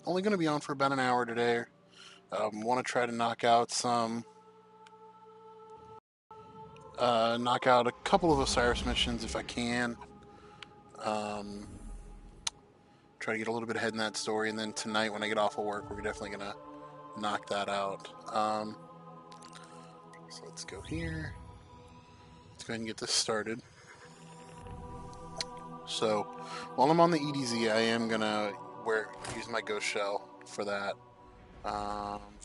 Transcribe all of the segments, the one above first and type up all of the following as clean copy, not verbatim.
only going to be on for about an hour today. Want to try to knock out a couple of Osiris missions if I can. Um, Try to get a little bit ahead in that story, and then tonight when I get off of work, we're definitely going to knock that out. So let's go here. Let's go ahead and get this started. So while I'm on the EDZ, I am going to use my Ghost Shell for that.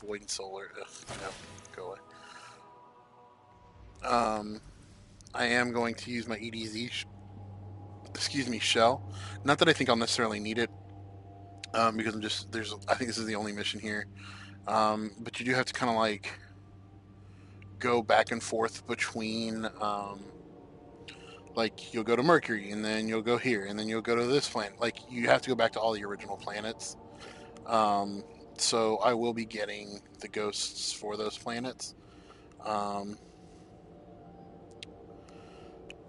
Void and Solar. Ugh, no, go away. I am going to use my EDZ, shell. Not that I think I'll necessarily need it, because I think this is the only mission here. But you do have to kind of like go back and forth between, like you'll go to Mercury and then you'll go here and then you'll go to this planet. Like you have to go back to all the original planets. So I will be getting the ghosts for those planets.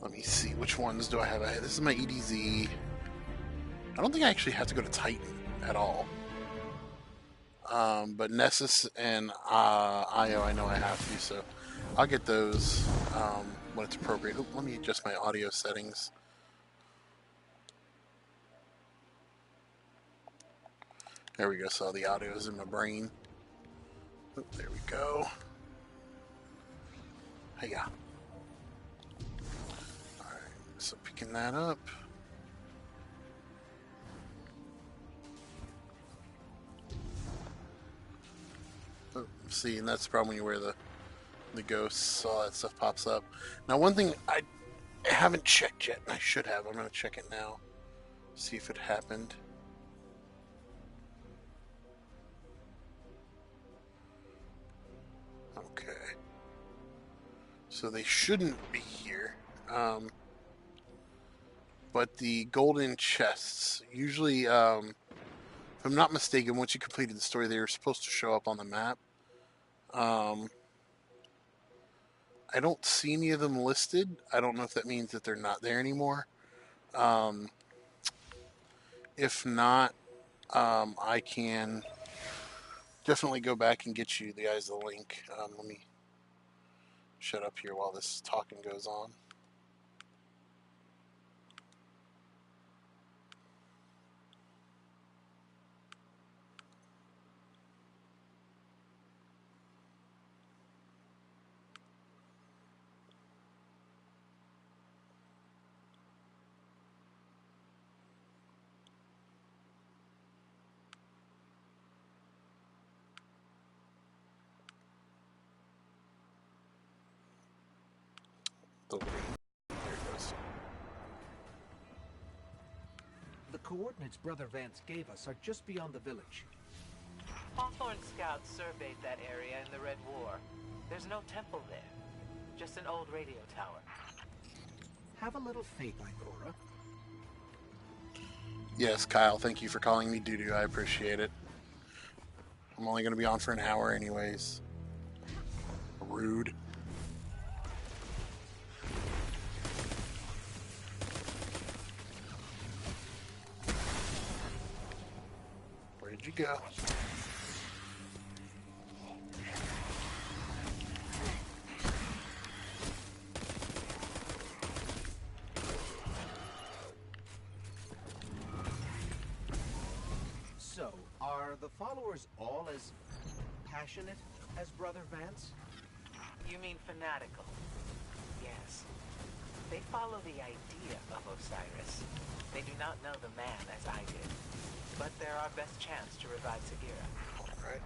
Let me see, which ones do I have? This is my EDZ. I don't think I actually have to go to Titan at all. But Nessus and Io, I know I have to, so I'll get those when it's appropriate. Let me adjust my audio settings. There we go, so the audio is in my brain. There we go. Hey, yeah. Alright, so picking that up. Oh, see, and that's the problem when you wear the ghosts, all that stuff pops up. Now, one thing I haven't checked yet, and I should have. I'm going to check it now. See if it happened. Okay. So they shouldn't be here. But the golden chests, usually, if I'm not mistaken, once you completed the story, they were supposed to show up on the map. I don't see any of them listed. I don't know if that means that they're not there anymore. If not, I can definitely go back and get you guys the link. Let me shut up here while this talking goes on. There it goes. The coordinates Brother Vance gave us are just beyond the village. Hawthorne scouts surveyed that area in the Red War. There's no temple there, just an old radio tower. Have a little faith, Igora. Yes, Kyle, thank you for calling me doo-doo. I appreciate it. I'm only going to be on for an hour anyways. Rude. Where did you go? So, are the followers all as passionate as Brother Vance? You mean fanatical? Yes. They follow the idea of Osiris. They do not know the man as I did. But they're our best chance to revive Sagira. All right.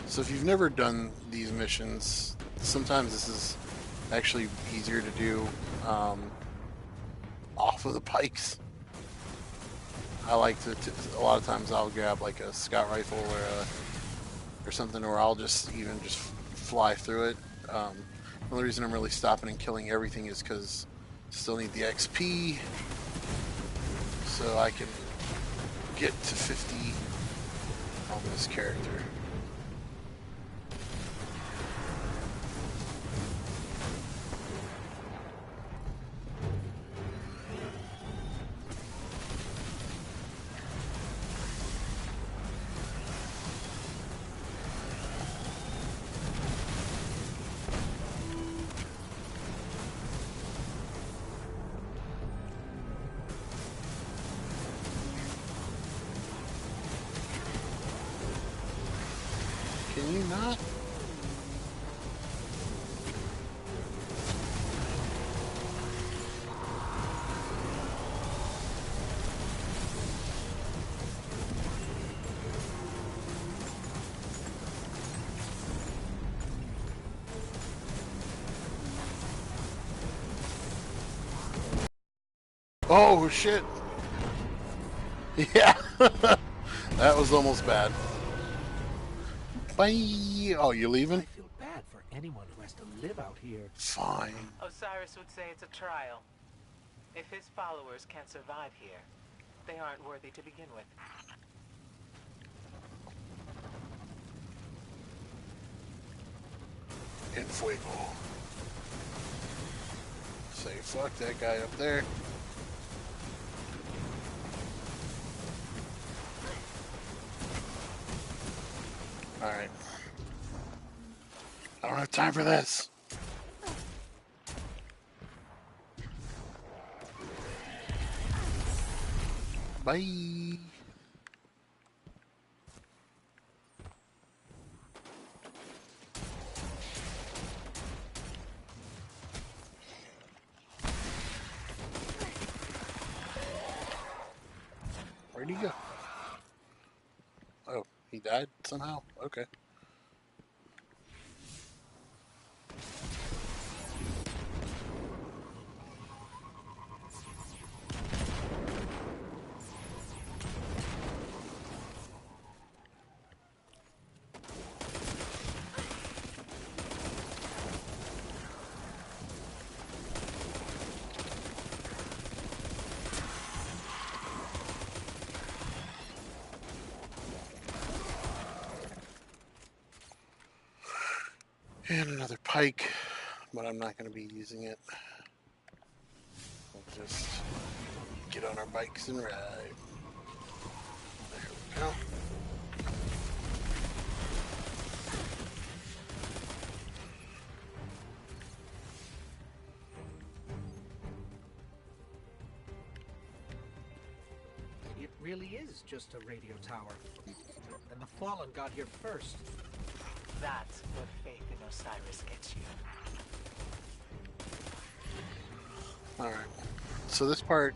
So if you've never done these missions, sometimes this is actually easier to do off of the pikes. I like to a lot of times I'll grab like a scout rifle or something, or I'll just fly through it. The only reason I'm really stopping and killing everything is because I still need the XP, so I can get to 50 on this character. Can you not? Oh shit! Yeah, that was almost bad. Bye. Oh, you leaving? I feel bad for anyone who has to live out here. Fine. Osiris would say it's a trial. If his followers can't survive here, they aren't worthy to begin with. En fuego. Say fuck that guy up there. Alright. I don't have time for this. Bye. Where'd he go? Oh, he died somehow? Okay. And another pike, but I'm not going to be using it. We'll just get on our bikes and ride. There we go. It really is just a radio tower. And the Fallen got here first. That's what faith in Osiris gets you. Alright. So this part,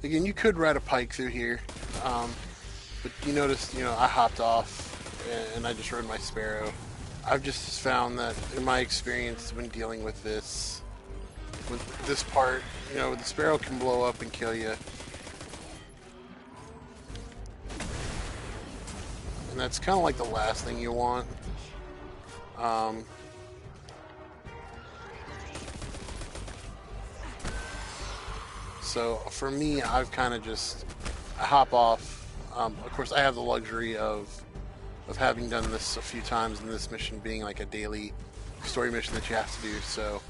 again, you could ride a pike through here. But you notice, I hopped off and I just rode my sparrow. I've just found that in my experience when dealing with this part, the sparrow can blow up and kill you. And that's kind of like the last thing you want. So for me, I've kind of I hop off. Of course, I have the luxury of having done this a few times, and this mission being like a daily story mission that you have to do. So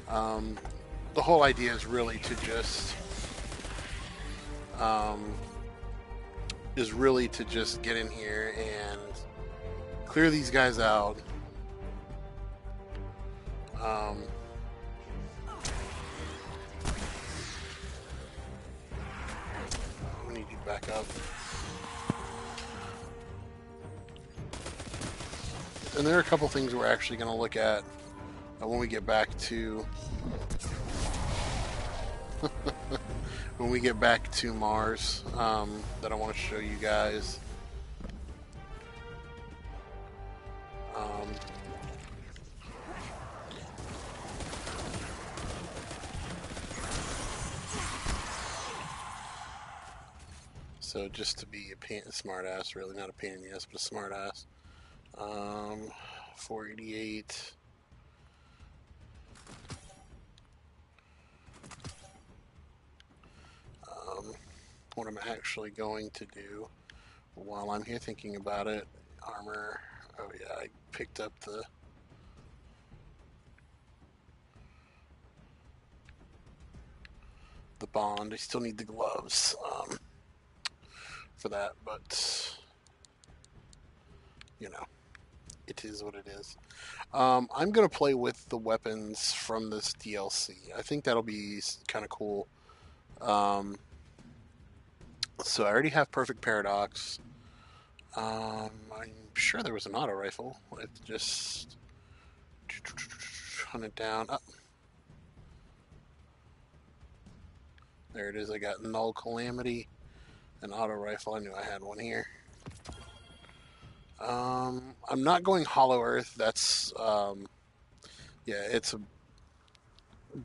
the whole idea is really to just get in here and clear these guys out. We need you back up. And there are a couple things we're actually going to look at when we get back to Mars that I want to show you guys. So just to be a smart ass, really not a pain in the ass, but a smart ass. 488. What I'm actually going to do, while I'm here thinking about it, armor. Oh yeah, I picked up the bond. I still need the gloves for that, but you know, it is what it is. I'm gonna play with the weapons from this DLC. I think that'll be kind of cool. So I already have Perfect Paradox. I'm sure there was an auto rifle. It just hunt it down. Oh. There it is. I got Null Calamity, an auto rifle. I knew I had one here. I'm not going Hollow Earth. That's yeah, it's a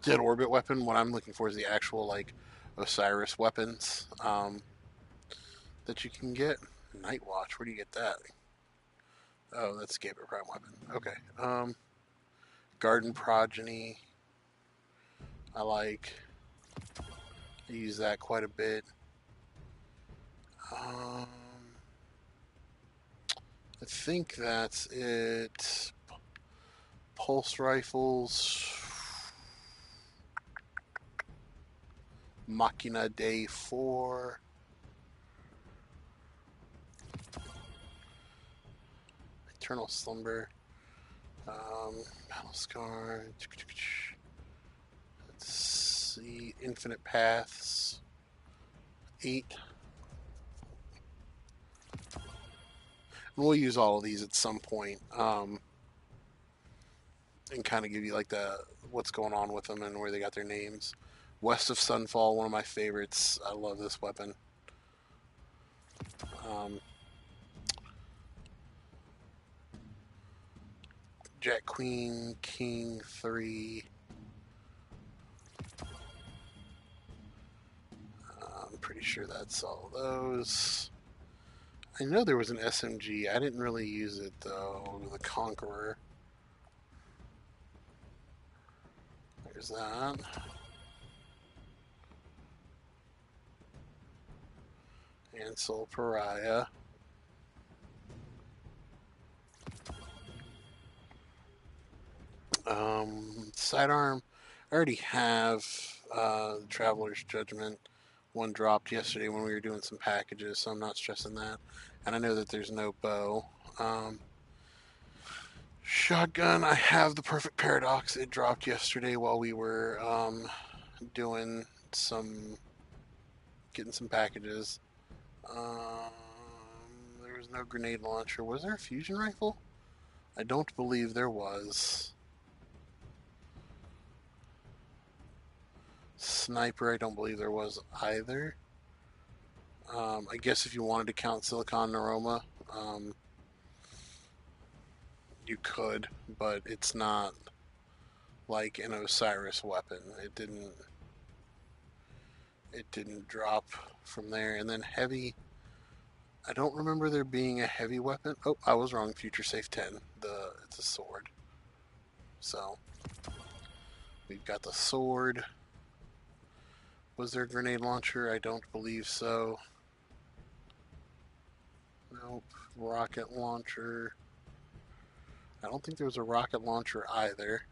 dead orbit weapon. What I'm looking for is the actual like Osiris weapons that you can get. Night Watch. Where do you get that? Oh, that's Gabriel Prime weapon. Okay. Garden Progeny. I like. I use that quite a bit. I think that's it. Pulse rifles. Machina Day 4. Eternal Slumber. Battle Scar. Let's see. Infinite Paths. 8. And we'll use all of these at some point. And kind of give you like the what's going on with them and where they got their names. West of Sunfall, one of my favorites. I love this weapon. Jack Queen, King 3. I'm pretty sure that's all those. I know there was an SMG. I didn't really use it though. The Conqueror. There's that. Ansel Pariah. Sidearm. I already have Traveler's Judgment. One dropped yesterday when we were doing some packages, so I'm not stressing that. And I know that there's no bow. Shotgun. I have the Perfect Paradox. It dropped yesterday while we were doing getting some packages. There was no grenade launcher. Was there a fusion rifle? I don't believe there was. Sniper, I don't believe there was either. I guess if you wanted to count Silicon Neuroma, you could, but it's not like an Osiris weapon. It didn't drop from there. And then heavy, I don't remember there being a heavy weapon. Oh, I was wrong. Future Safe 10. It's a sword. So we've got the sword. Was there a grenade launcher? I don't believe so. Nope. Rocket launcher. I don't think there was a rocket launcher either.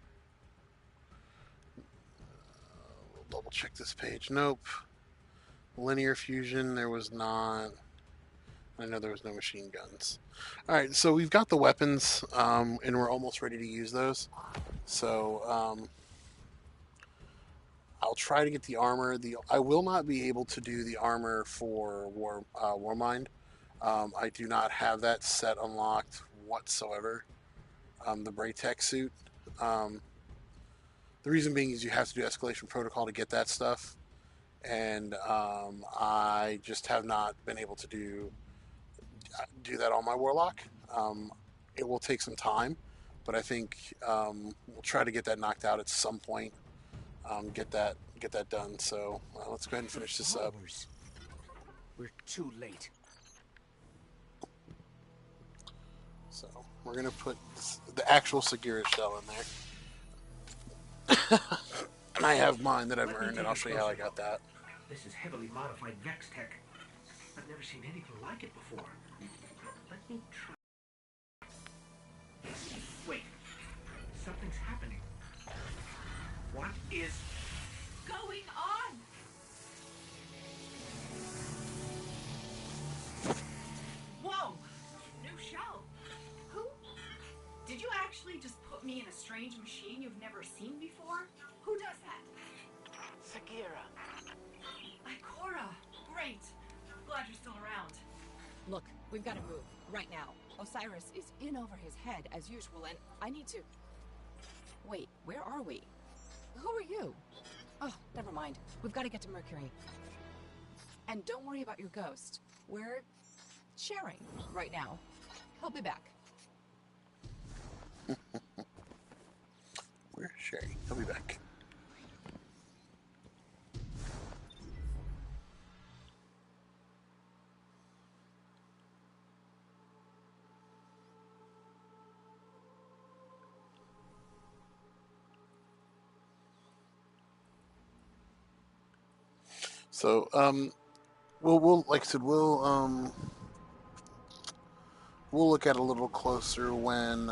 We'll double check this page. Nope. Linear fusion, there was not. I know there was no machine guns. Alright, so we've got the weapons, and we're almost ready to use those. So, I'll try to get the armor. I will not be able to do the armor for Warmind. I do not have that set unlocked whatsoever. The Braytech suit. The reason being is you have to do escalation protocol to get that stuff. And I just have not been able to do that on my Warlock. It will take some time, but I think we'll try to get that knocked out at some point. Get that done. So let's go ahead and finish this up. We're too late. So we're gonna put the actual Segura shell in there, and I have mine that I've earned, and I'll show you how I got that. This is heavily modified Vex tech. I've never seen anything like it before. Let me try. Wait. Something's happening. What is going on? Whoa! New shell. Who? Did you actually just put me in a strange machine you've never seen before? Who does that? Sagira. Ikora. Great. Glad you're still around. Look, we've got to move. Right now. Osiris is in over his head, as usual, and I need to... Wait, where are we? Who are you? Oh, never mind. We've got to get to Mercury. And don't worry about your ghost. We're sharing right now. He'll be back. We're sharing. He'll be back. So, we'll like I said, we'll look at it a little closer when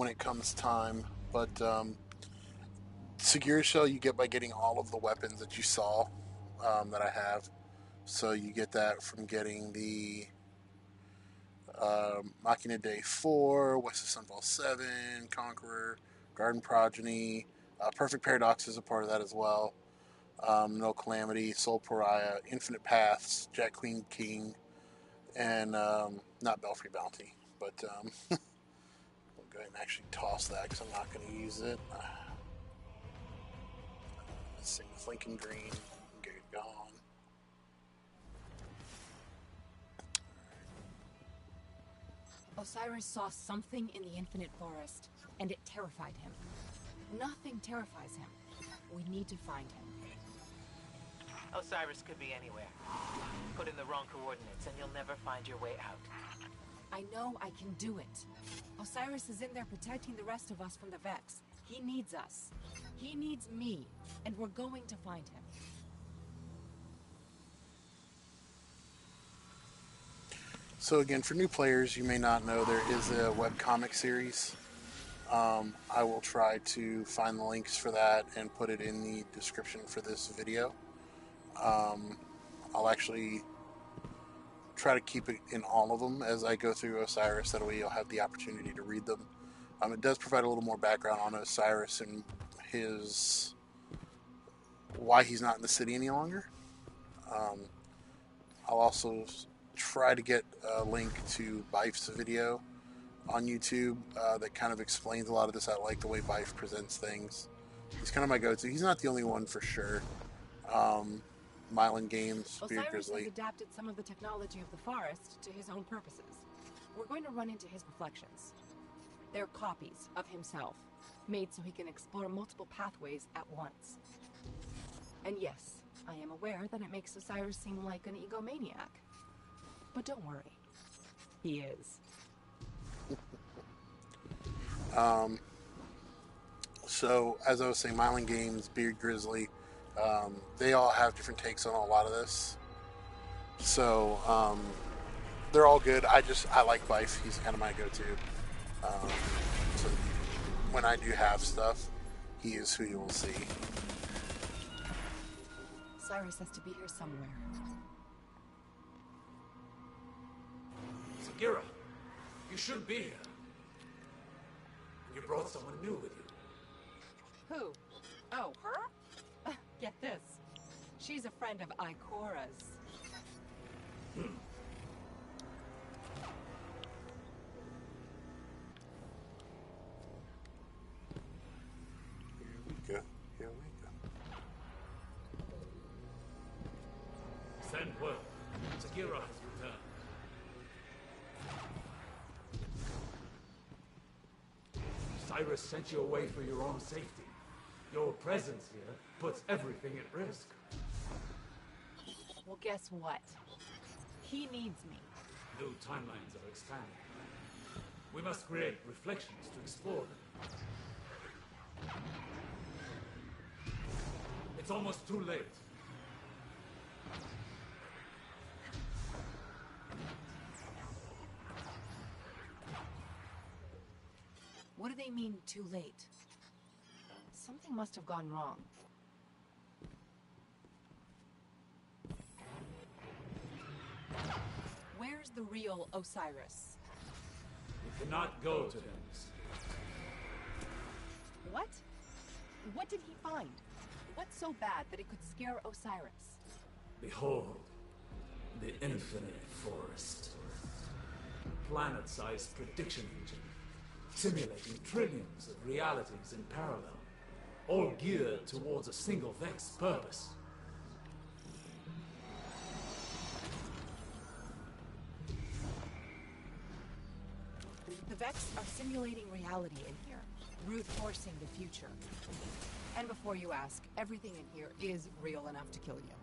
it comes time. But Secure Shell you get by getting all of the weapons that you saw that I have. So you get that from getting the Machina Day 4, West of Sunfall 7, Conqueror, Garden Progeny, Perfect Paradox is a part of that as well. No Calamity, Soul Pariah, Infinite Paths, Jack Queen King, and not Belfry Bounty. But we'll go ahead and actually toss that because I'm not going to use it. Let's see, with Lincoln Green, get it gone. Osiris saw something in the Infinite Forest, and it terrified him. Nothing terrifies him. We need to find him. Osiris could be anywhere. Put in the wrong coordinates and you'll never find your way out. I know I can do it. Osiris is in there protecting the rest of us from the Vex. He needs us. He needs me, and we're going to find him. So again, for new players, you may not know there is a webcomic series. I will try to find the links for that and put it in the description for this video. I'll actually try to keep it in all of them as I go through Osiris. That way you'll have the opportunity to read them. It does provide a little more background on Osiris and why he's not in the city any longer. I'll also try to get a link to Bife's video on YouTube that kind of explains a lot of this. I like the way Bife presents things. He's kind of my go-to. He's not the only one for sure. Mylan Games, Beard Osiris Grizzly. has adapted some of the technology of the forest to his own purposes. We're going to run into his reflections. They're copies of himself, made so he can explore multiple pathways at once. And yes, I am aware that it makes Osiris seem like an egomaniac. But don't worry, he is. So, as I was saying, Mylan Games, Beard Grizzly, they all have different takes on a lot of this. So, they're all good. I like Bife. He's kind of my go-to. So, when I do have stuff, he is who you will see. Osiris has to be here somewhere. Sagira, you shouldn't be here. You brought someone new with you. Who? Oh, her? Get this. She's a friend of Ikora's. Here we go. Send word. Sagira has returned. Cyrus sent you away for your own safety. Your presence here puts everything at risk. Well, guess what? He needs me. New timelines are expanding. We must create reflections to explore them. It's almost too late. What do they mean, too late? Something must have gone wrong. Where's the real Osiris? We cannot go to them. What? What did he find? What's so bad that it could scare Osiris? Behold, the infinite forest. Planet-sized prediction engine, simulating trillions of realities in parallel, all geared towards a single Vex purpose. The Vex are simulating reality in here, brute forcing the future. And before you ask, everything in here is real enough to kill you.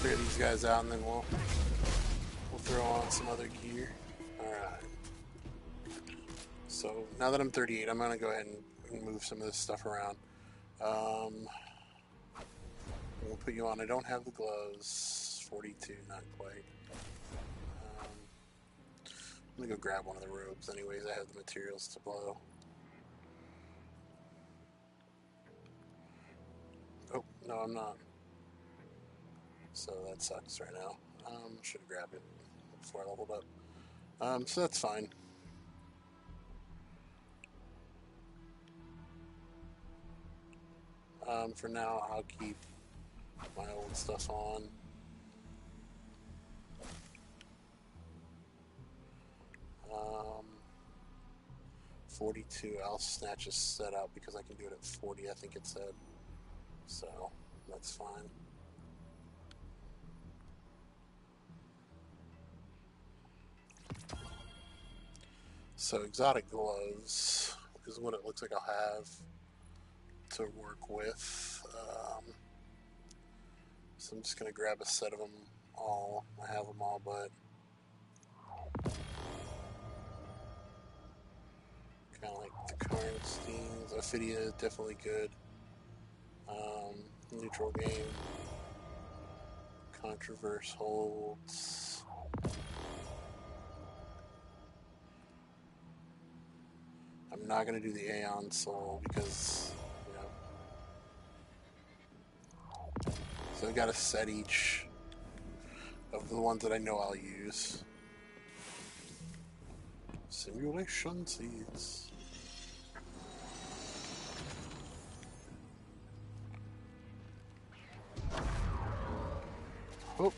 Clear these guys out, and then we'll throw on some other gear. Alright. So now that I'm 38, I'm gonna go ahead and move some of this stuff around. We'll put you on. I don't have the gloves. 42, not quite. I'm gonna go grab one of the robes anyways. I have the materials to blow. Oh, no, I'm not. So that sucks right now. Should have grabbed it before I leveled up. So that's fine. For now, I'll keep my old stuff on. Um, 42, I'll snatch a set out because I can do it at 40, I think it said. So, that's fine. So exotic gloves is what it looks like I'll have to work with. So I'm just going to grab a set of them all. I have them all, but kind of like the Karnsteins. Ophidia is definitely good. Neutral game. Controverse holds. I'm not going to do the Aeon Soul because, you know. So I've got a set each of the ones that I know I'll use. Simulation seeds. Oh.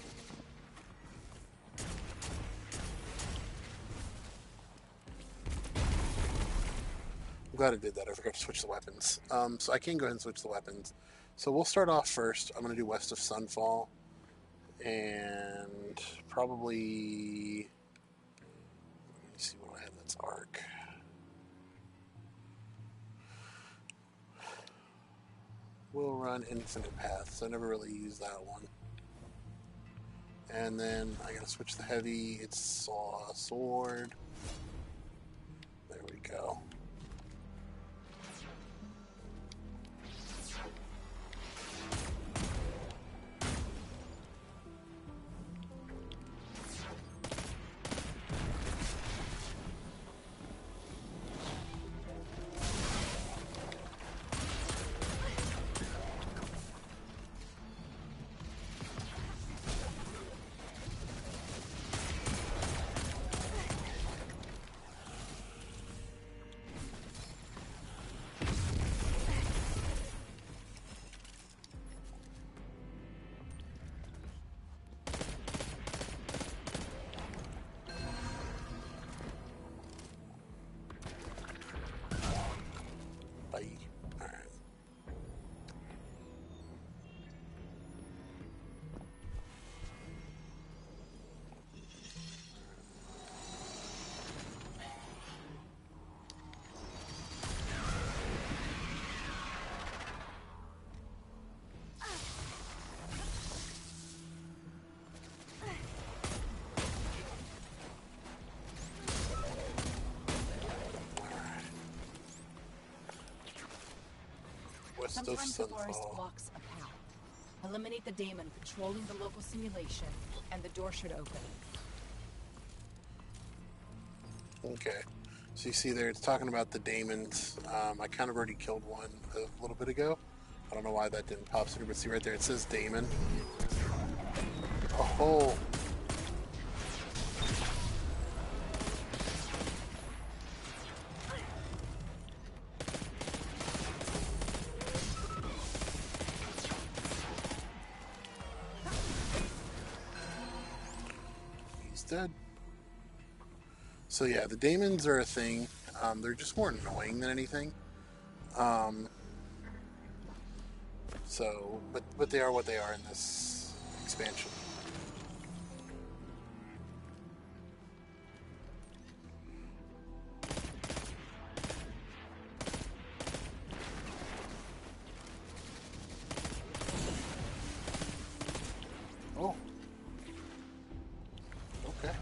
I'm glad I did that. I forgot to switch the weapons. So I can go ahead and switch the weapons. So we'll start off first. I'm going to do West of Sunfall. And probably... Let me see what I have that's arc. We'll run Infinite Paths. I never really used that one. And then I gotta switch the heavy. It's a sword. There we go. Sometimes the forest blocks a path. Eliminate the daemon controlling the local simulation, and the door should open. Okay. So you see there, it's talking about the daemons. I kind of already killed one a little bit ago. I don't know why that didn't pop through, but see right there, it says daemon. Oh. He's dead. So yeah, the daemons are a thing. They're just more annoying than anything. But they are what they are in this expansion. Oh. Okay.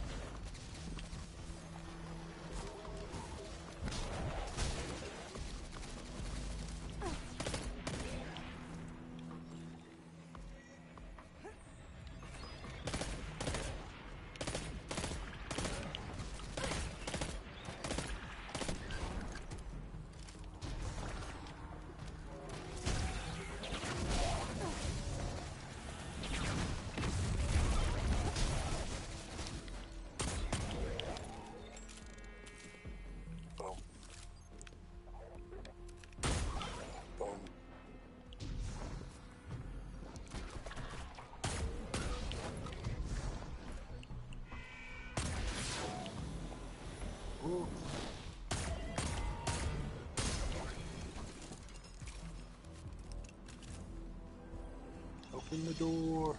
Open the door.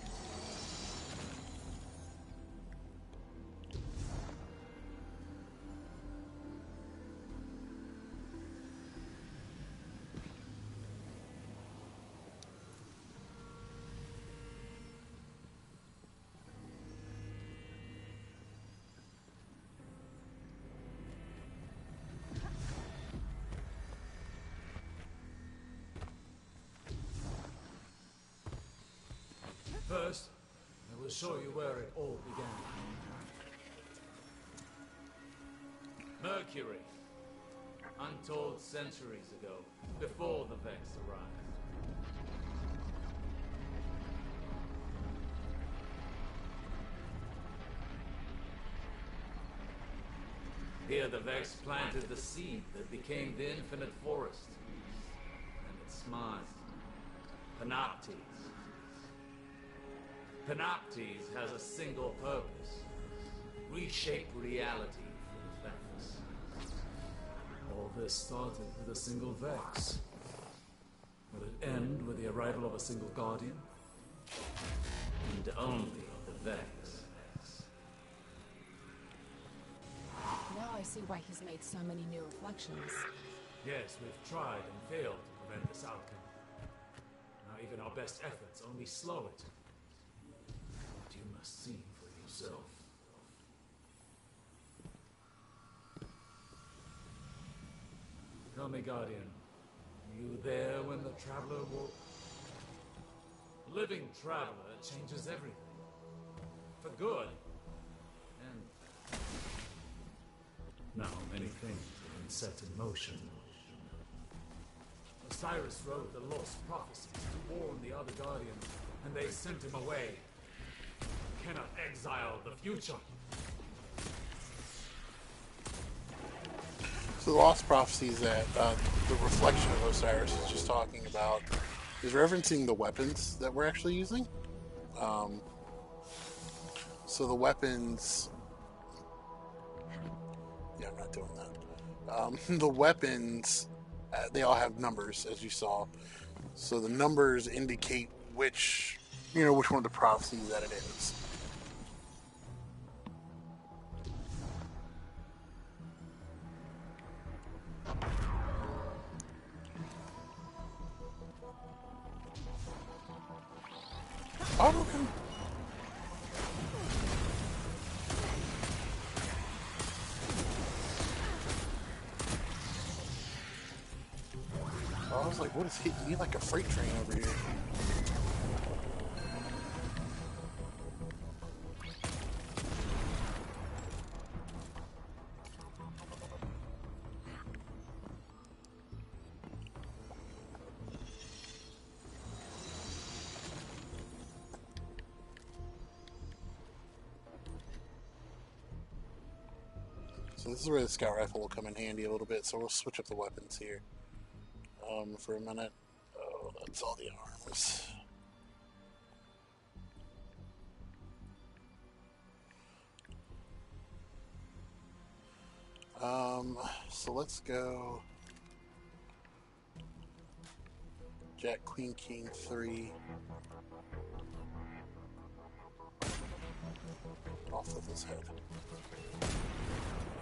First, I will show you where it all began. Mercury. Untold centuries ago, before the Vex arrived. Here the Vex planted the seed that became the infinite forest. And it smiled. Panoptes. Panoptes has a single purpose. Reshape reality for the Vex. All this started with a single Vex. Will it end with the arrival of a single Guardian? And only the Vex. Now I see why he's made so many new reflections. Yes, we've tried and failed to prevent this outcome. Now even our best efforts only slow it. But you must see for yourself. Tell me, Guardian, were you there when the Traveler woke? Living Traveler changes everything. For good. And now many things have been set in motion. Osiris wrote the lost prophecies to warn the other Guardians, and they sent him away. You cannot exile the future. So the lost prophecies that the reflection of Osiris is just talking about is referencing the weapons that we're actually using. So the weapons... Yeah, I'm not doing that. The weapons, they all have numbers, as you saw. So the numbers indicate which one of the prophecies that it is. Oh, okay. was like, what is hitting me like a freight train over here? So this is where the scout rifle will come in handy a little bit, so we'll switch up the weapons here for a minute. Oh, that's all the arms. So let's go Jack, Queen, King, 3. Off with his head.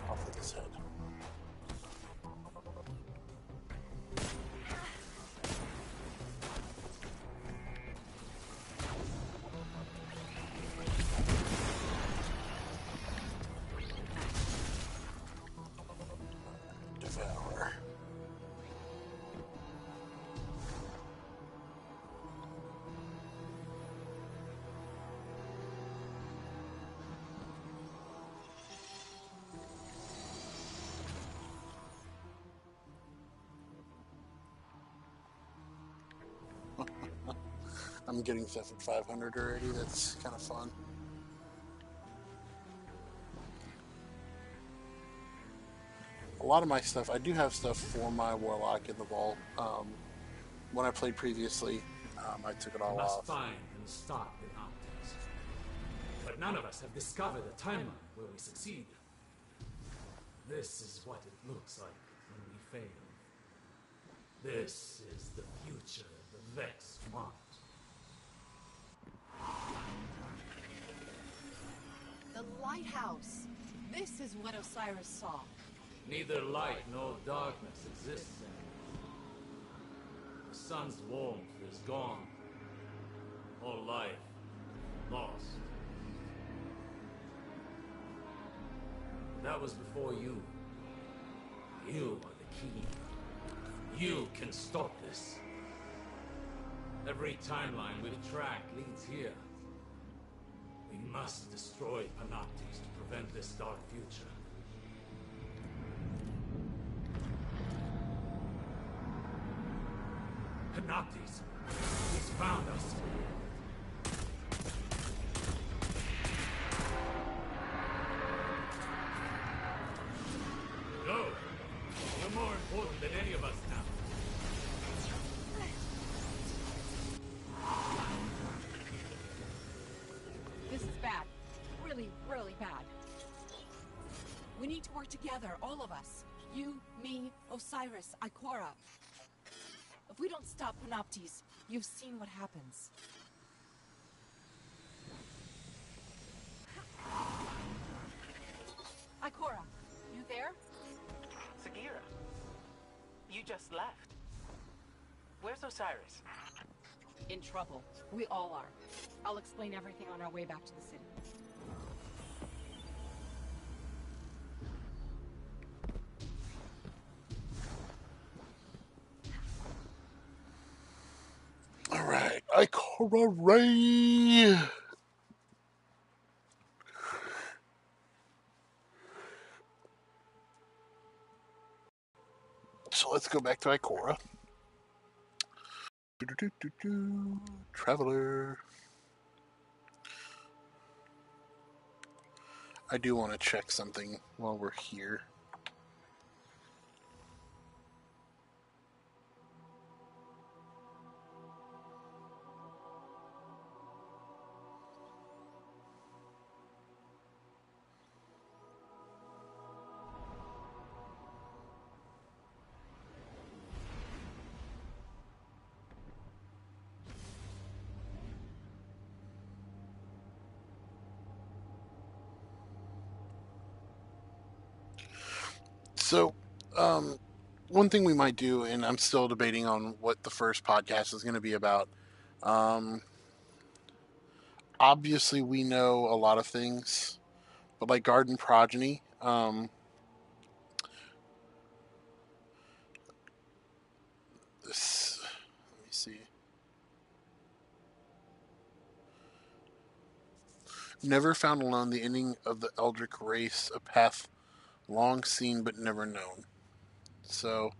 Off with his head. Devour. I'm getting stuff at 500 already. That's kind of fun. A lot of my stuff, I do have stuff for my Warlock in the vault. When I played previously, I took it all We must off. find and stop the Optics. But none of us have discovered a timeline where we succeed. This is what it looks like when we fail. This is the future the Vex want. The lighthouse. This is what Osiris saw. Neither light nor darkness exists anymore. The sun's warmth is gone. All life lost. That was before you. You are the key. You can stop this. Every timeline we've tracked leads here. We must destroy Panoptes to prevent this dark future. Panoptes, he's found us. Go! You're more important than any of us now. This is bad. Really, really bad. We need to work together, all of us. You, me, Osiris, Ikora. If we don't stop Panoptes, you've seen what happens. Ikora, you there? Sagira, you just left. Where's Osiris? In trouble. We all are. I'll explain everything on our way back to the city. Alright, Ikora Ray! So let's go back to Ikora. Traveler. I do want to check something while we're here. So, one thing we might do, and I'm still debating on what the first podcast is going to be about. Obviously, we know a lot of things, but like Garden Progeny, this. Let me see. Never found alone. The ending of the Eldritch race, a path long seen but never known. So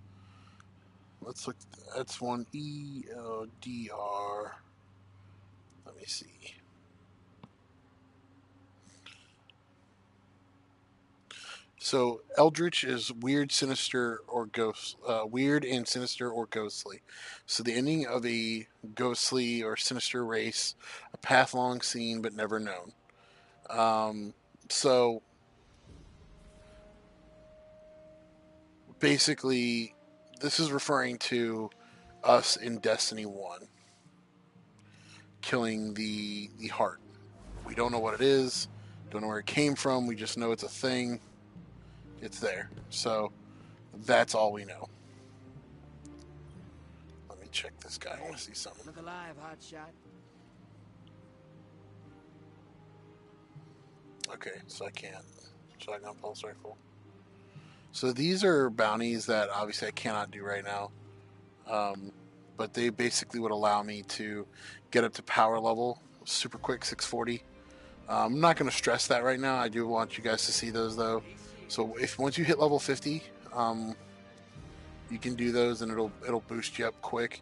let's look. That's one ELDR. Let me see. So Eldritch is weird, sinister, or ghost. Weird and sinister or ghostly. So the ending of a ghostly or sinister race, a path long seen but never known. So basically, this is referring to us in Destiny 1 killing the heart. We don't know what it is, don't know where it came from, we just know it's a thing. It's there. So that's all we know. Let me check this guy. I want to see something. Look alive, hotshot. Okay, so I can't. Shotgun pulse rifle. So these are bounties that obviously I cannot do right now. But they basically would allow me to get up to power level super quick, 640. I'm not going to stress that right now. I do want you guys to see those though. So if once you hit level 50, you can do those and it'll boost you up quick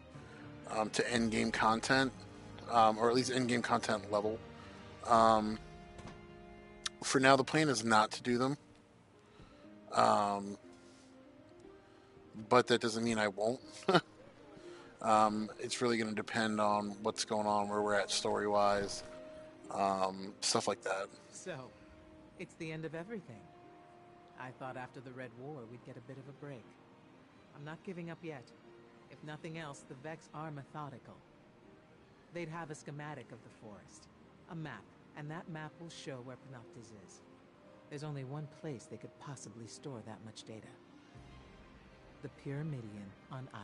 to end game content, or at least end game content level. For now, the plan is not to do them, but that doesn't mean I won't. It's really going to depend on what's going on, where we're at story-wise, stuff like that. So, it's the end of everything. I thought after the Red War we'd get a bit of a break. I'm not giving up yet. If nothing else, the Vex are methodical. They'd have a schematic of the forest, a map, and that map will show where Panoptes is. There's only one place they could possibly store that much data. The Pyramidion on Io.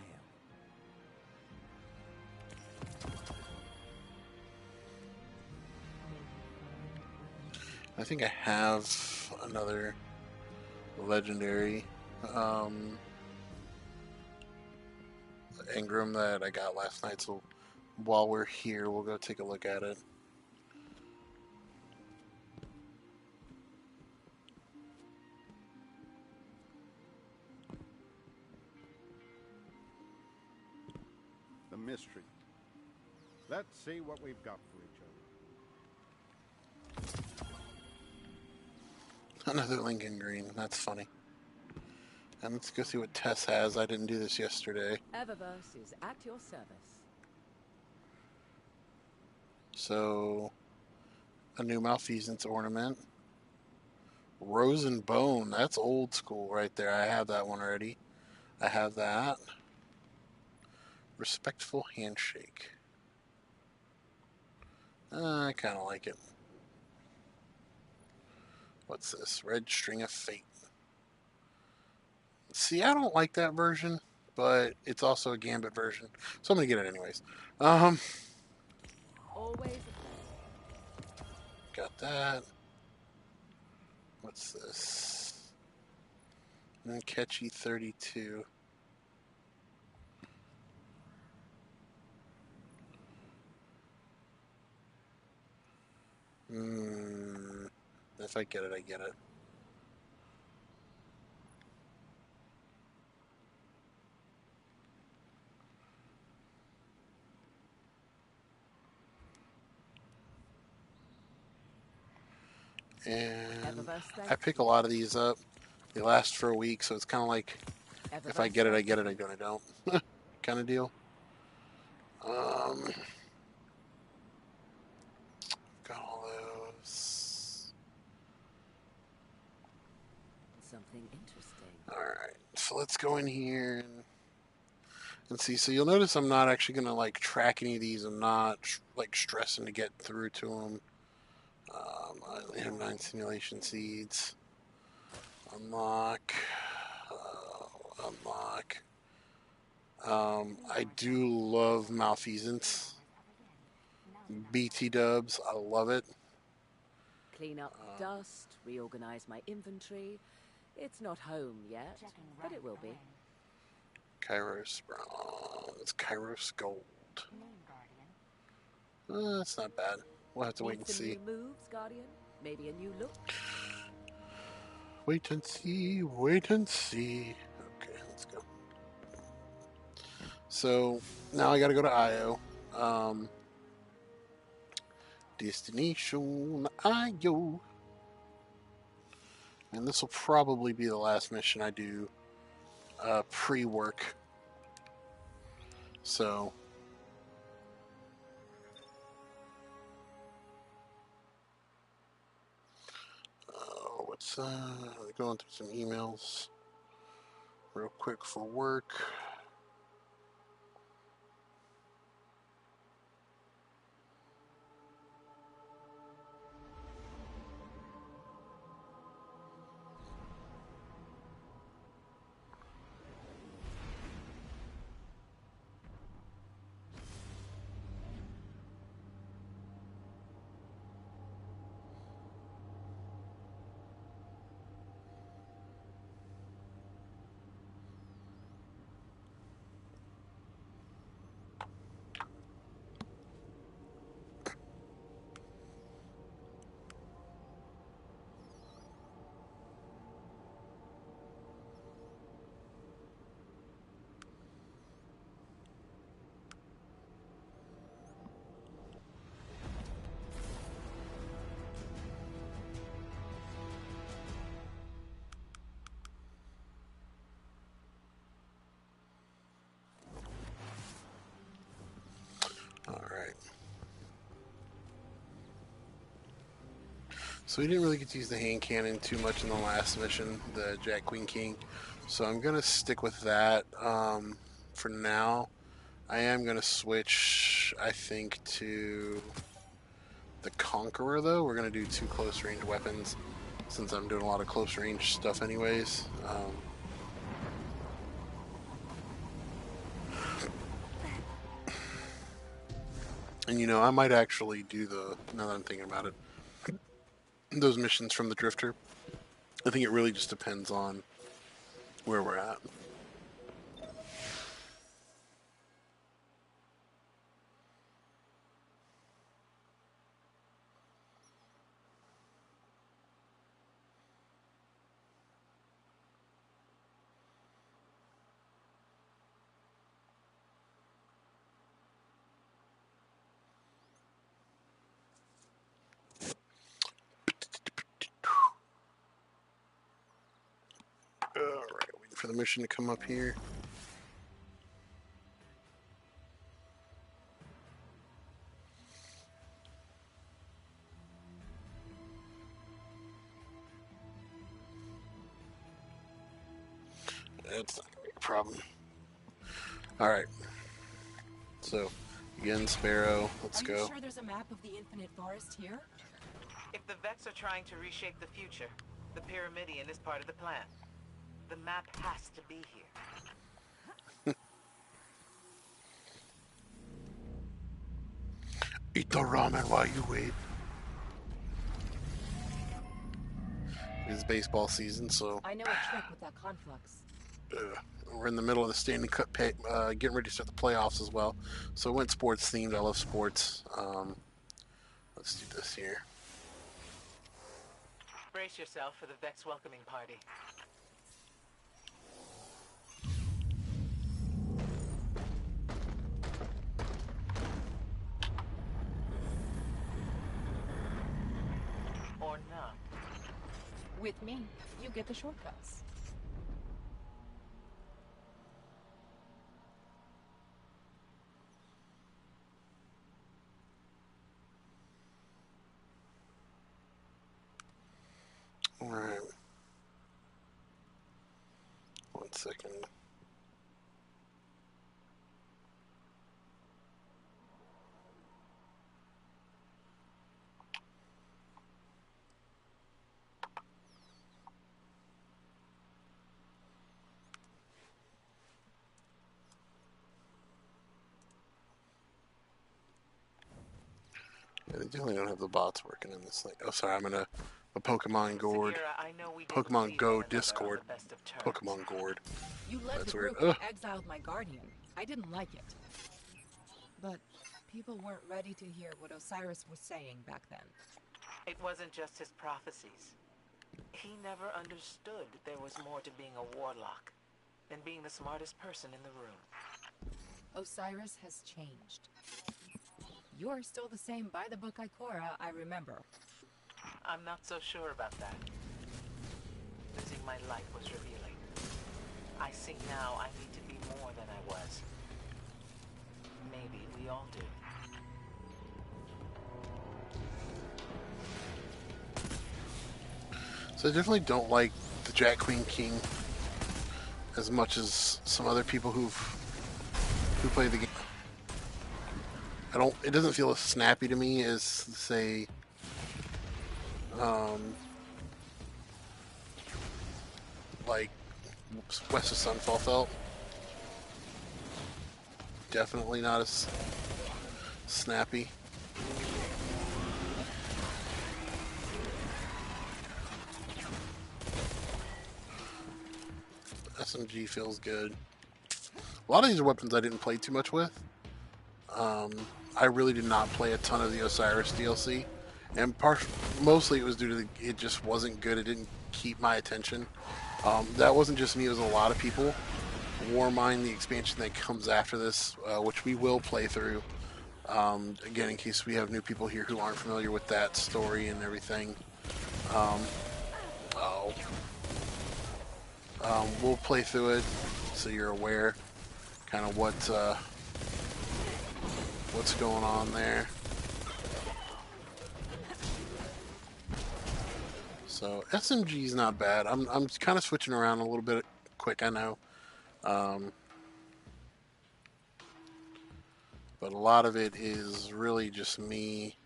I think I have another legendary engram that I got last night, so while we're here, we'll go take a look at it. The mystery. Let's see what we've got for each other. Another Lincoln Green. That's funny. And let's go see what Tess has. I didn't do this yesterday. Eververse is at your service. So, a new Malfeasance ornament. Rose and Bone. That's old school right there. I have that one already. I have that. Respectful Handshake. I kind of like it. What's this? Red String of Fate. See, I don't like that version, but it's also a Gambit version, so I'm gonna get it anyways. Always. Got that. What's this? Catchy 32. If I get it, I get it. And I pick a lot of these up. They last for a week, so it's kind of like if I get it, I get it. I don't. Kind of deal. Got all those. Something interesting. All right, so let's go in here and see. So you'll notice I'm not actually gonna like track any of these. I'm not like stressing to get through to them. I have 9 simulation seeds. Unlock. Unlock. I do love Malfeasance. BT dubs, I love it. Clean up dust, reorganize my inventory. It's not home yet, but it will be. Kairos bronze. Kairos gold. That's not bad. We'll have to wait Need and some see. new moves, Guardian? Maybe a new look? Wait and see. Wait and see. Okay, let's go. So now I got to go to IO. Destination IO. And this will probably be the last mission I do pre-work. So what's going through some emails real quick for work. Alright. So we didn't really get to use the hand cannon too much in the last mission, the Jack Queen King. So I'm going to stick with that for now. I am going to switch, I think, to the Conqueror, though. We're going to do 2 close range weapons since I'm doing a lot of close range stuff anyways. And you know, I might actually do now that I'm thinking about it, those missions from the Drifter. I think it really just depends on where we're at. Alright, waiting for the mission to come up here. That's not gonna be a problem. Alright. So, again, Sparrow, let's go. Are you sure there's a map of the Infinite Forest here? If the Vex are trying to reshape the future, the Pyramidion is part of the plan. The map has to be here. Eat the ramen while you wait. It's baseball season, so I know a trick with that conflux. we're in the middle of the Stanley Cup, getting ready to start the playoffs as well. So it went sports themed. I love sports. Let's do this here. Brace yourself for the Vex welcoming party. Or not. With me, you get the shortcuts. All right. 1 second. Yeah, they definitely don't have the bots working in this thing. Oh, sorry, I'm in a Pokemon Gourd. Sagira, I know we didn't Pokemon see Go one another on Discord. the best of terms. Pokemon Gourd. You led That's the weird. group Ugh. that exiled my guardian. I didn't like it. But people weren't ready to hear what Osiris was saying back then. It wasn't just his prophecies. He never understood there was more to being a warlock than being the smartest person in the room. Osiris has changed. You're still the same by-the-book Ikora I remember. I'm not so sure about that. Losing my life was revealing. I see now I need to be more than I was. Maybe we all do. So I definitely don't like the Jack Queen King as much as some other people who play the game. It doesn't feel as snappy to me as, say, like West of Sunfall felt. Definitely not as snappy. SMG feels good. A lot of these are weapons I didn't play too much with. I really did not play a ton of the Osiris DLC, and mostly it was due to it just wasn't good. It didn't keep my attention. That wasn't just me; it was a lot of people. Warmind, the expansion that comes after this, which we will play through. Again, in case we have new people here who aren't familiar with that story and everything. We'll play through it so you're aware kind of what's going on there. So SMG's not bad. I'm kind of switching around a little bit quick, I know. But a lot of it is really just me.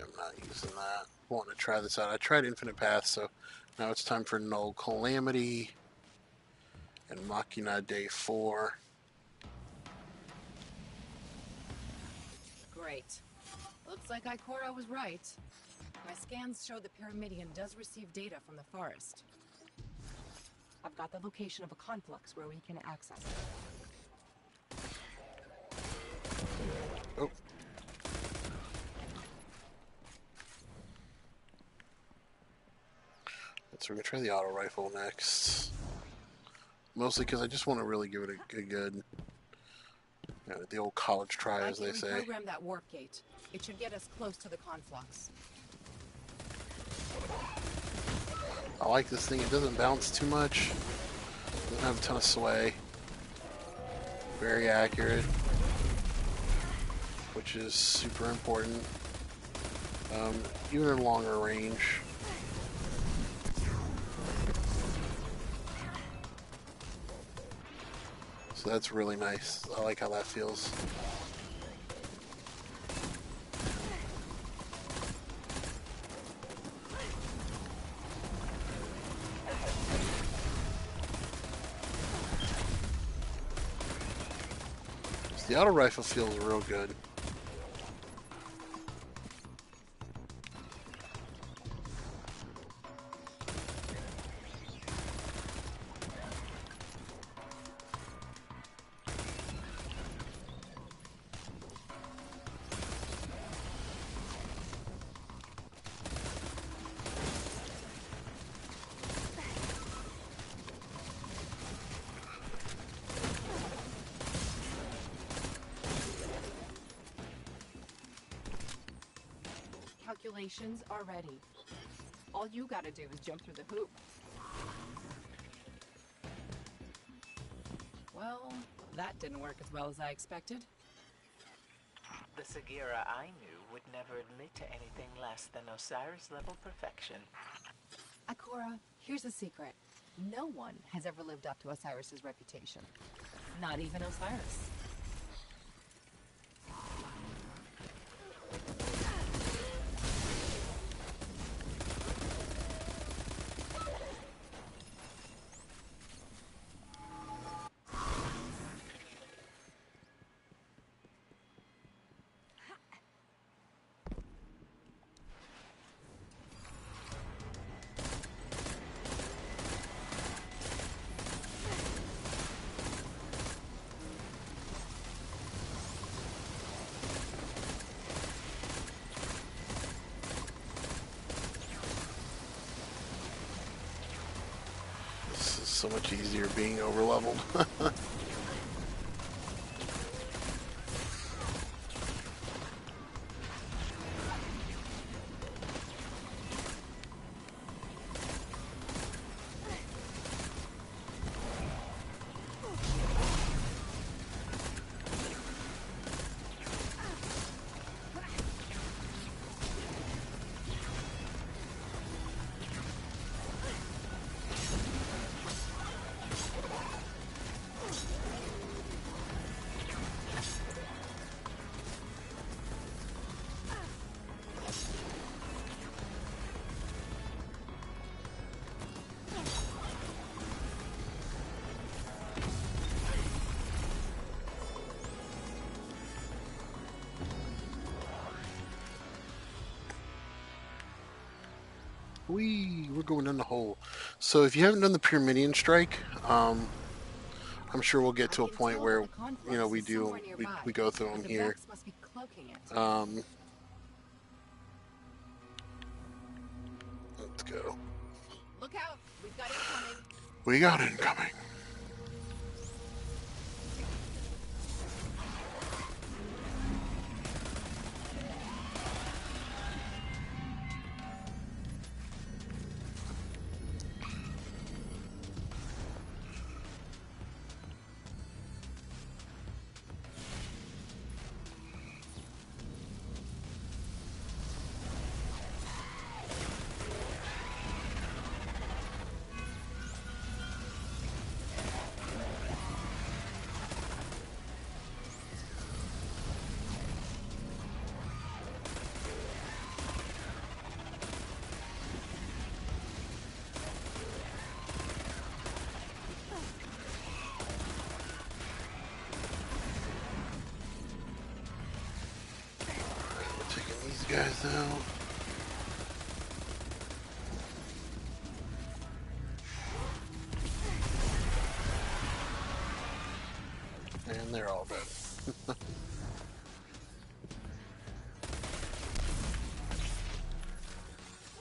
I'm not using that. I want to try this out. I tried Infinite Path, so now it's time for Null Calamity and Machina Day 4. Great. Looks like Ikora was right. My scans show the Pyramidion does receive data from the forest. I've got the location of a conflux where we can access it. Oh. So we're going to try the auto rifle next. Mostly because I just want to really give it a good, the old college try, as they say. Reprogram that warp gate. It should get us close to the conflux. I like this thing. It doesn't bounce too much. Doesn't have a ton of sway. Very accurate, which is super important. Even in longer range. So that's really nice. I like how that feels. So the auto rifle feels real good. Calculations are ready. All you gotta do is jump through the hoop. Well, that didn't work as well as I expected. The Sagira I knew would never admit to anything less than Osiris-level perfection. Ikora, here's a secret. No one has ever lived up to Osiris's reputation. Not even Osiris. So much easier being over leveled. We're going down the hole. So if you haven't done the Pyramidian Strike, I'm sure we'll get to a point where, you know, we go through them here. Must be cloaking it. Let's go. Look out! We've got incoming. We got incoming. Guys out. And they're all dead.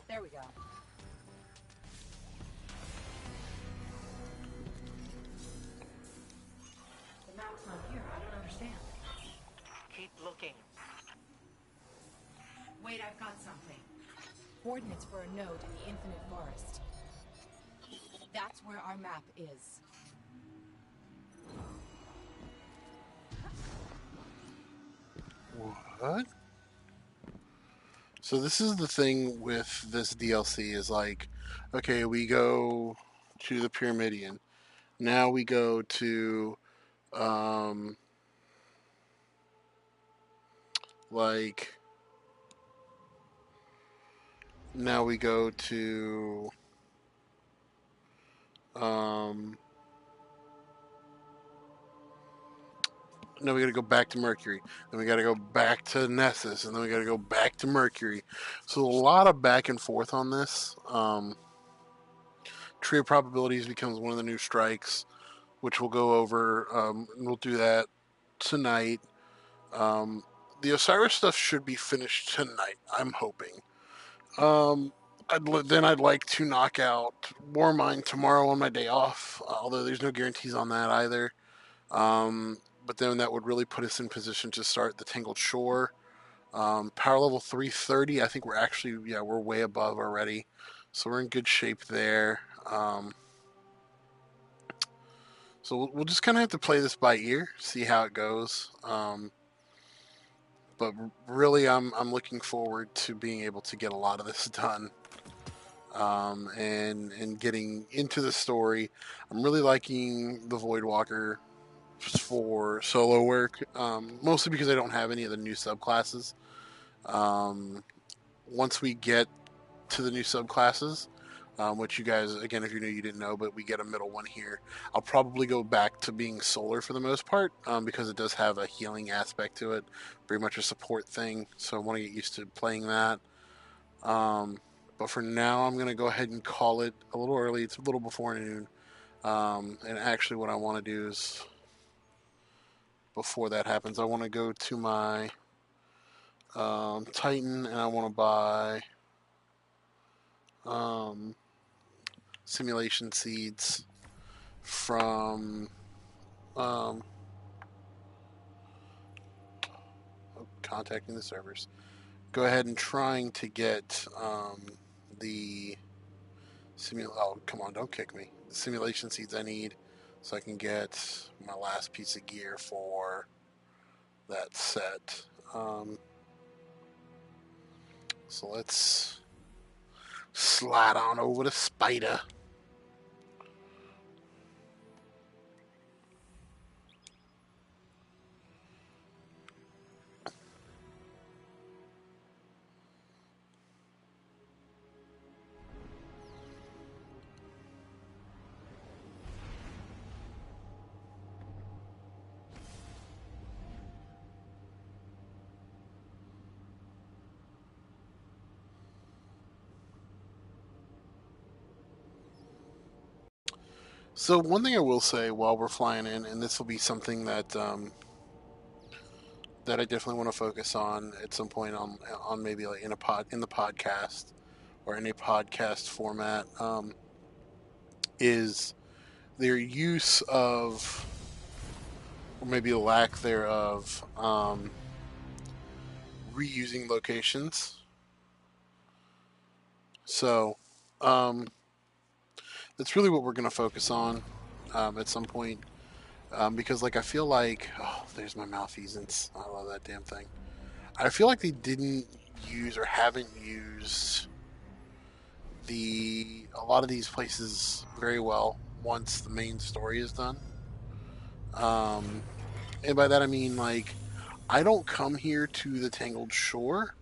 There we go. The map's not here. I don't understand. Keep looking. Wait, I've got something. Coordinates for a node in the Infinite Forest. That's where our map is. What? So this is the thing with this DLC is like, okay, we go to the Pyramidian. Now we go to, like, now we go to, no, we got to go back to Mercury. Then we got to go back to Nessus, and then we got to go back to Mercury. So a lot of back and forth on this. Tree of Probabilities becomes one of the new strikes, which we'll go over. And we'll do that tonight. The Osiris stuff should be finished tonight. I'm hoping. I'd like to knock out Warmind tomorrow on my day off, although there's no guarantees on that either. But then that would really put us in position to start the Tangled Shore. Power level 330, I think we're actually, we're way above already. So we're in good shape there. So we'll just kind of have to play this by ear, see how it goes. But really, I'm looking forward to being able to get a lot of this done. And getting into the story. I'm really liking the Voidwalker for solo work, mostly because I don't have any of the new subclasses. Once we get to the new subclasses, which you guys, again, if you're new, you didn't know, but we get a middle one here. I'll probably go back to being solar for the most part, because it does have a healing aspect to it, very much a support thing, so I want to get used to playing that. But for now, I'm going to go ahead and call it a little early. It's a little before noon. And actually what I want to do is, before that happens, I want to go to my Titan, and I want to buy simulation seeds from contacting the servers. Go ahead and trying to get the oh, come on, don't kick me. The simulation seeds I need so I can get my last piece of gear for that set. So let's slide on over to Spider. So one thing I will say while we're flying in, and this will be something that that I definitely want to focus on at some point on maybe like in the podcast or in a podcast format, is their use of, or maybe a lack thereof, reusing locations. So that's really what we're going to focus on at some point. Because, like, I feel like, oh, there's my malfeasance. I love that damn thing. I feel like they didn't use or haven't used a lot of these places very well once the main story is done. And by that I mean, like, I don't come here to the Tangled Shore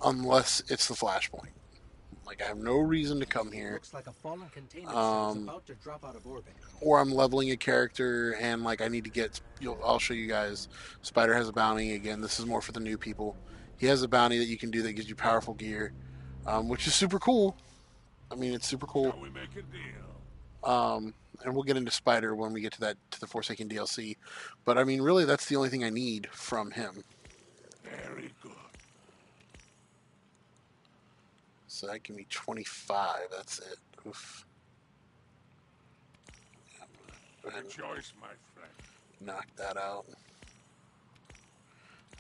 unless it's the Flashpoint. Like, I have no reason to come here. Looks like a fallen containment shell is about to drop out of orbit. Or I'm leveling a character and, like, I need to get. I'll show you guys. Spider has a bounty again. This is more for the new people. He has a bounty that you can do that gives you powerful gear, which is super cool. I mean, it's super cool. Shall we make a deal? And we'll get into Spider when we get to the Forsaken DLC. But I mean, really, that's the only thing I need from him. Very good. So that give me 25. That's it. Oof. Good choice, my friend. Knock that out.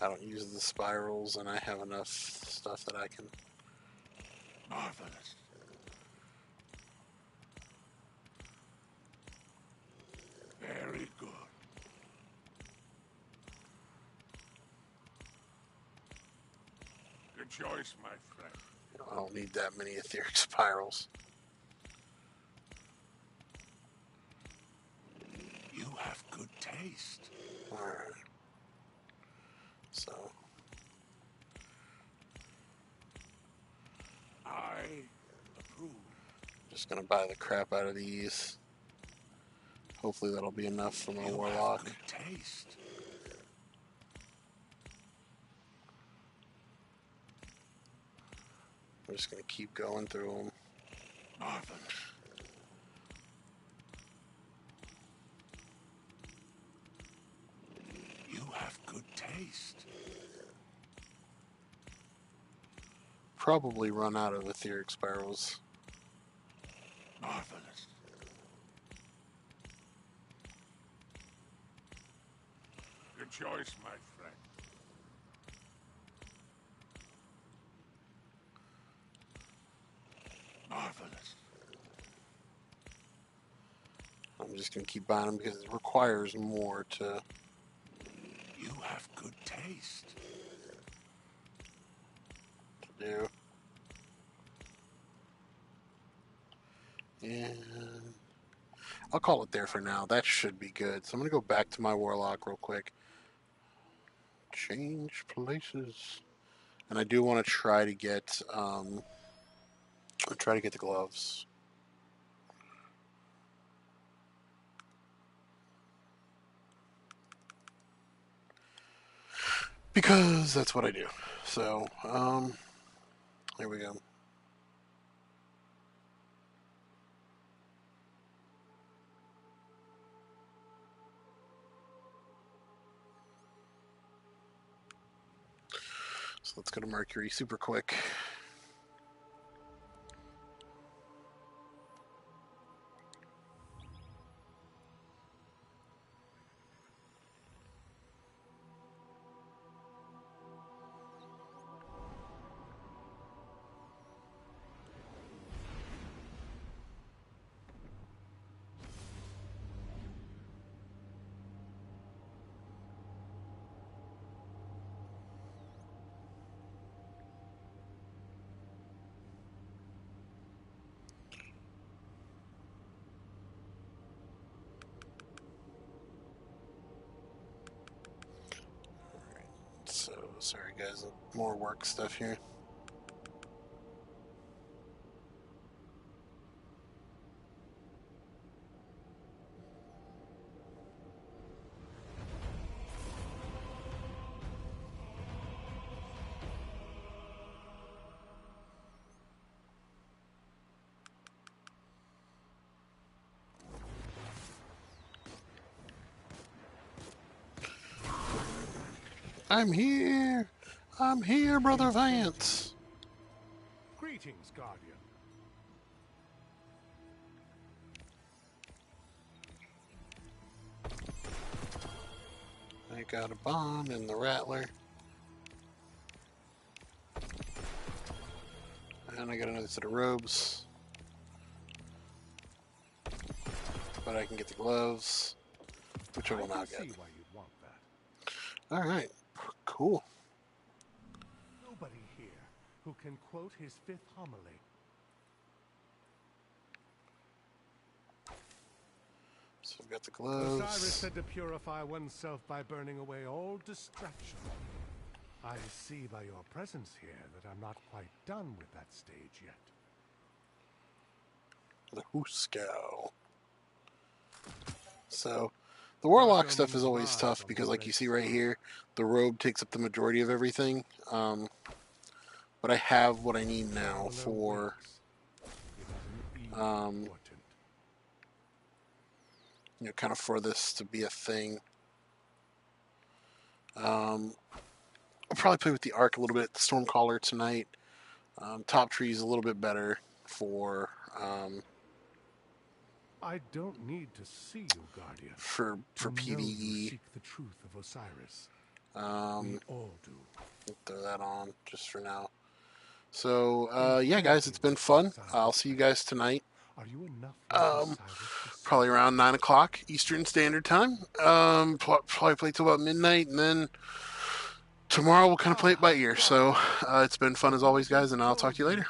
I don't use the spirals, and I have enough stuff that I can. Marvelous. Very good. Good choice, my friend. I don't need that many etheric spirals. You have good taste. Alright. So. I approve. Just gonna buy the crap out of these. Hopefully that'll be enough for my You warlock. have good taste. I'm just gonna keep going through them. Marvelous. You have good taste. Probably run out of etheric spirals. Marvelous. Good choice, my friend. Marvelous. I'm just gonna keep buying them because it requires more to. You have good taste. Do. And I'll call it there for now. That should be good. So I'm going to go back to my warlock real quick. Change places. And I do want to try to get the gloves. Because that's what I do. So, here we go. So let's go to Mercury super quick. Sorry guys, more work stuff here. I'm here, Brother Vance. Greetings, Guardian. I got a bomb in the Rattler. And I got another set of robes. But I can get the gloves, which I will not get. See why you'd want that. Alright, cool. Nobody here who can quote his 5th homily. So I've got the Osiris gloves. said to purify oneself by burning away all distraction. I see by your presence here that I'm not quite done with that stage yet. The Hooskow. So, the Warlock stuff is always tough because, like you see right here, the robe takes up the majority of everything. But I have what I need now for you know, kind of for this to be a thing. I'll probably play with the Arc a little bit, the Stormcaller tonight. Top Tree is a little bit better for I don't need to see you, Guardian. for To know you PvE. seek the truth of Osiris. We all do. Throw that on just for now. So yeah, guys, it's been fun. I'll see you guys tonight. Are you enough like Osiris to Probably around 9 o'clock Eastern Standard Time. Probably play till about midnight, and then tomorrow we'll kind of play it by ear. So it's been fun as always, guys, and I'll talk to you later.